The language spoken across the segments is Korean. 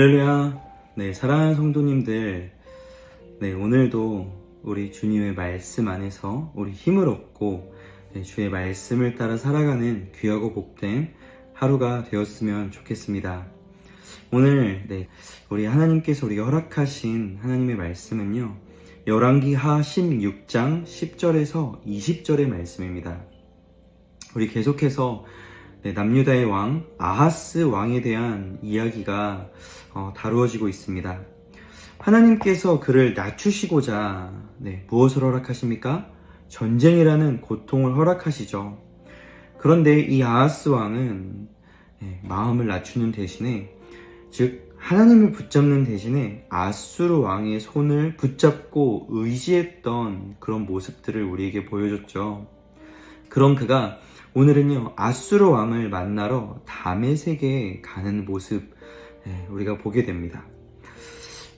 할렐루야. 네, 사랑하는 성도님들. 네, 오늘도 우리 주님의 말씀 안에서 우리 힘을 얻고 주의 말씀을 따라 살아가는 귀하고 복된 하루가 되었으면 좋겠습니다. 오늘 우리 하나님께서 우리가 허락하신 하나님의 말씀은요, 열왕기하 16장 10절에서 20절의 말씀입니다. 우리 계속해서 남유다의 왕 아하스 왕에 대한 이야기가 다루어지고 있습니다. 하나님께서 그를 낮추시고자 무엇을 허락하십니까? 전쟁이라는 고통을 허락하시죠. 그런데 이 아하스 왕은 마음을 낮추는 대신에, 즉 하나님을 붙잡는 대신에 아수르 왕의 손을 붙잡고 의지했던 그런 모습들을 우리에게 보여줬죠. 그런 그가 오늘은요, 아수르 왕을 만나러 다메섹에 가는 모습 우리가 보게 됩니다.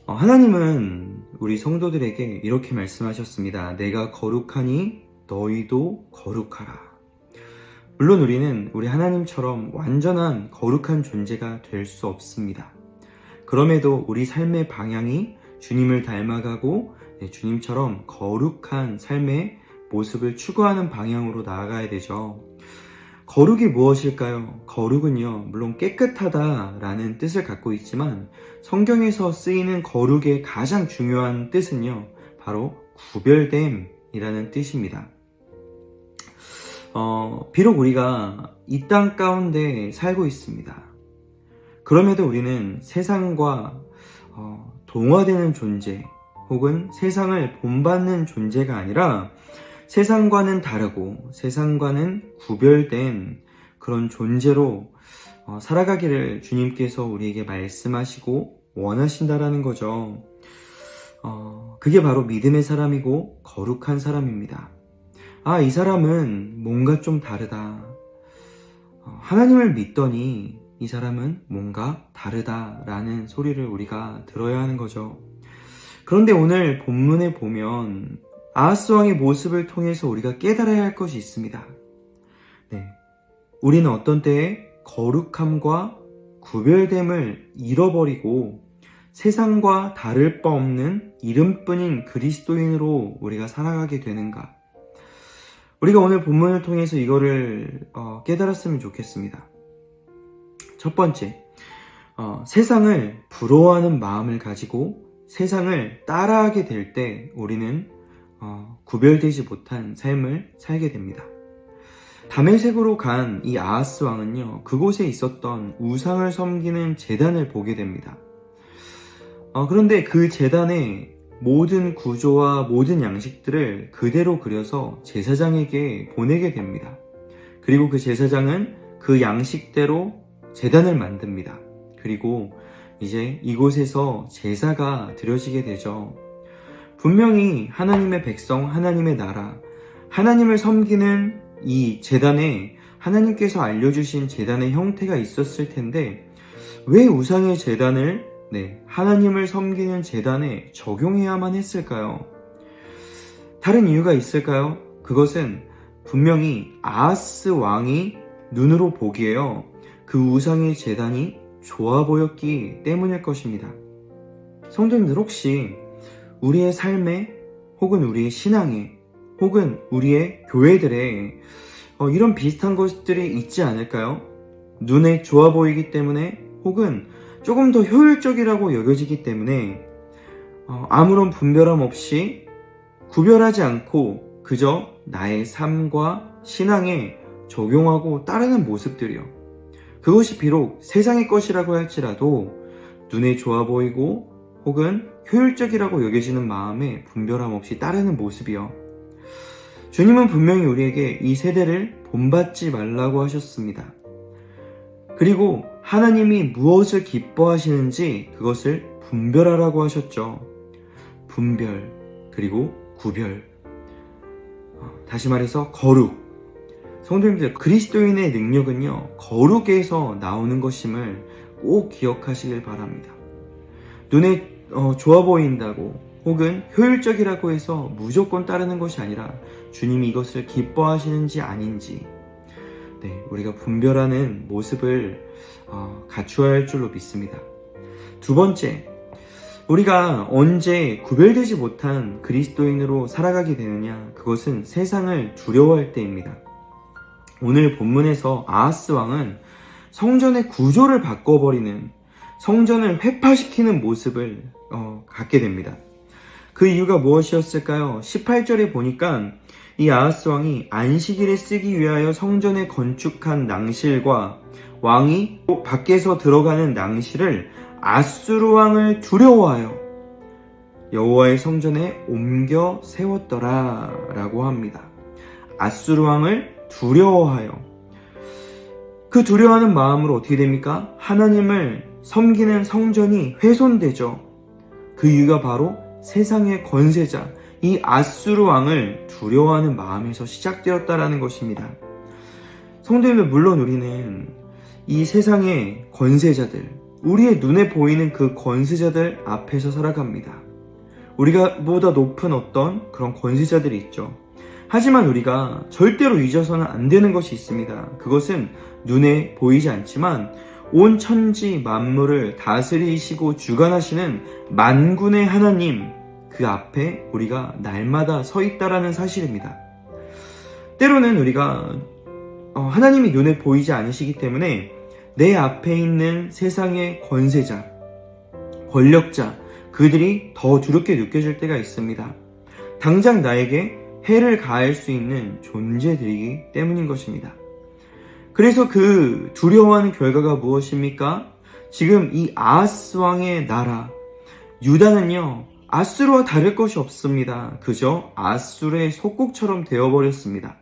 하나님은 우리 성도들에게 이렇게 말씀하셨습니다. 내가 거룩하니 너희도 거룩하라. 물론 우리는 우리 하나님처럼 완전한 거룩한 존재가 될 수 없습니다. 그럼에도 우리 삶의 방향이 주님을 닮아가고 주님처럼 거룩한 삶의 모습을 추구하는 방향으로 나아가야 되죠. 거룩이 무엇일까요? 거룩은요, 물론 깨끗하다라는 뜻을 갖고 있지만 성경에서 쓰이는 거룩의 가장 중요한 뜻은요, 바로 구별됨이라는 뜻입니다. 비록 우리가 이 땅 가운데 살고 있습니다. 그럼에도 우리는 세상과 동화되는 존재, 혹은 세상을 본받는 존재가 아니라 세상과는 다르고 세상과는 구별된 그런 존재로 살아가기를 주님께서 우리에게 말씀하시고 원하신다라는 거죠. 그게 바로 믿음의 사람이고 거룩한 사람입니다. 이 사람은 뭔가 좀 다르다. 하나님을 믿더니 이 사람은 뭔가 다르다라는 소리를 우리가 들어야 하는 거죠. 그런데 오늘 본문에 보면 아하스 왕의 모습을 통해서 우리가 깨달아야 할 것이 있습니다. 우리는 어떤 때에 거룩함과 구별됨을 잃어버리고 세상과 다를 바 없는 이름뿐인 그리스도인으로 우리가 살아가게 되는가? 우리가 오늘 본문을 통해서 이거를 깨달았으면 좋겠습니다. 첫 번째, 세상을 부러워하는 마음을 가지고 세상을 따라하게 될 때 우리는 구별되지 못한 삶을 살게 됩니다. 다메섹으로 간 이 아하스 왕은요, 그곳에 있었던 우상을 섬기는 제단을 보게 됩니다. 그런데 그 제단의 모든 구조와 모든 양식들을 그대로 그려서 제사장에게 보내게 됩니다. 그리고 그 제사장은 그 양식대로 제단을 만듭니다. 그리고 이제 이곳에서 제사가 드려지게 되죠. 분명히 하나님의 백성, 하나님의 나라, 하나님을 섬기는 이 제단에 하나님께서 알려주신 제단의 형태가 있었을 텐데 왜 우상의 제단을 하나님을 섬기는 제단에 적용해야만 했을까요? 다른 이유가 있을까요? 그것은 분명히 아하스 왕이 눈으로 보기에요, 그 우상의 제단이 좋아 보였기 때문일 것입니다. 성도님들, 혹시 우리의 삶에, 혹은 우리의 신앙에, 혹은 우리의 교회들에 이런 비슷한 것들이 있지 않을까요? 눈에 좋아 보이기 때문에, 혹은 조금 더 효율적이라고 여겨지기 때문에 아무런 분별함 없이 구별하지 않고 그저 나의 삶과 신앙에 적용하고 따르는 모습들이요. 그것이 비록 세상의 것이라고 할지라도 눈에 좋아 보이고 혹은 효율적이라고 여겨지는 마음에 분별함 없이 따르는 모습이요. 주님은 분명히 우리에게 이 세대를 본받지 말라고 하셨습니다. 그리고 하나님이 무엇을 기뻐하시는지 그것을 분별하라고 하셨죠. 분별, 그리고 구별. 다시 말해서 거룩. 성도님들, 그리스도인의 능력은요, 거룩에서 나오는 것임을 꼭 기억하시길 바랍니다. 눈에 좋아 보인다고 혹은 효율적이라고 해서 무조건 따르는 것이 아니라 주님이 이것을 기뻐하시는지 아닌지 우리가 분별하는 모습을 갖추어야 할 줄로 믿습니다. 두 번째, 우리가 언제 구별되지 못한 그리스도인으로 살아가게 되느냐? 그것은 세상을 두려워할 때입니다. 오늘 본문에서 아하스 왕은 성전의 구조를 바꿔버리는, 성전을 회파시키는 모습을 갖게 됩니다. 그 이유가 무엇이었을까요? 18절에 보니까 이 아하스 왕이 안식일에 쓰기 위하여 성전에 건축한 낭실과 왕이 밖에서 들어가는 낭실을 아수르 왕을 두려워하여 여호와의 성전에 옮겨 세웠더라 라고 합니다. 아수르 왕을 두려워하여. 그 두려워하는 마음으로 어떻게 됩니까? 하나님을 섬기는 성전이 훼손되죠. 그 이유가 바로 세상의 권세자, 이 아수르 왕을 두려워하는 마음에서 시작되었다라는 것입니다. 성도님들, 물론 우리는 이 세상의 권세자들, 우리의 눈에 보이는 그 권세자들 앞에서 살아갑니다. 우리가 보다 높은 어떤 그런 권세자들이 있죠. 하지만 우리가 절대로 잊어서는 안 되는 것이 있습니다. 그것은 눈에 보이지 않지만 온 천지 만물을 다스리시고 주관하시는 만군의 하나님, 그 앞에 우리가 날마다 서 있다라는 사실입니다. 때로는 우리가 하나님이 눈에 보이지 않으시기 때문에 내 앞에 있는 세상의 권세자, 권력자, 그들이 더 두렵게 느껴질 때가 있습니다. 당장 나에게 해를 가할 수 있는 존재들이기 때문인 것입니다. 그래서 그 두려워하는 결과가 무엇입니까? 지금 이 아하스 왕의 나라, 유다는요, 아수르와 다를 것이 없습니다. 그저 아수르의 속국처럼 되어버렸습니다.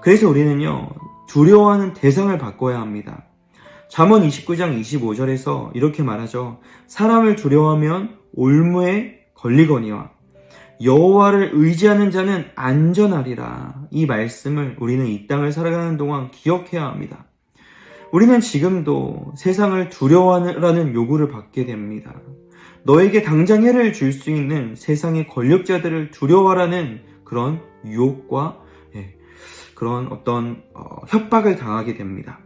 그래서 우리는요, 두려워하는 대상을 바꿔야 합니다. 잠언 29장 25절에서 이렇게 말하죠. 사람을 두려워하면 올무에 걸리거니와 여호와를 의지하는 자는 안전하리라. 이 말씀을 우리는 이 땅을 살아가는 동안 기억해야 합니다. 우리는 지금도 세상을 두려워하라는 요구를 받게 됩니다. 너에게 당장 해를 줄 수 있는 세상의 권력자들을 두려워하라는 그런 유혹과 그런 어떤 협박을 당하게 됩니다.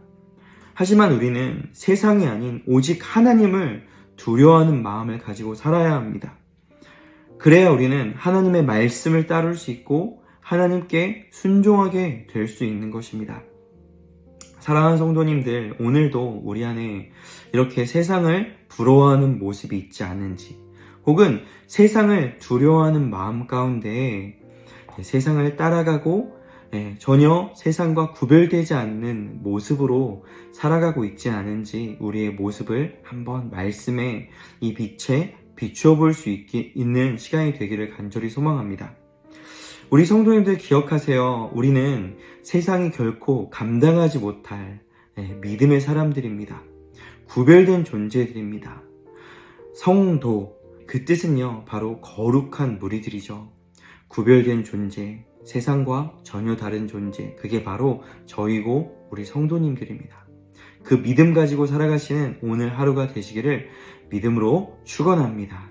하지만 우리는 세상이 아닌 오직 하나님을 두려워하는 마음을 가지고 살아야 합니다. 그래야 우리는 하나님의 말씀을 따를 수 있고 하나님께 순종하게 될 수 있는 것입니다. 사랑하는 성도님들, 오늘도 우리 안에 이렇게 세상을 부러워하는 모습이 있지 않은지, 혹은 세상을 두려워하는 마음 가운데 세상을 따라가고 전혀 세상과 구별되지 않는 모습으로 살아가고 있지 않은지 우리의 모습을 한번 말씀의 이 빛에 비추어 볼 수 있는 시간이 되기를 간절히 소망합니다. 우리 성도님들 기억하세요. 우리는 세상이 결코 감당하지 못할 믿음의 사람들입니다. 구별된 존재들입니다. 성도, 그 뜻은요, 바로 거룩한 무리들이죠. 구별된 존재, 세상과 전혀 다른 존재, 그게 바로 저희고 우리 성도님들입니다. 그 믿음 가지고 살아가시는 오늘 하루가 되시기를 믿음으로 축원합니다.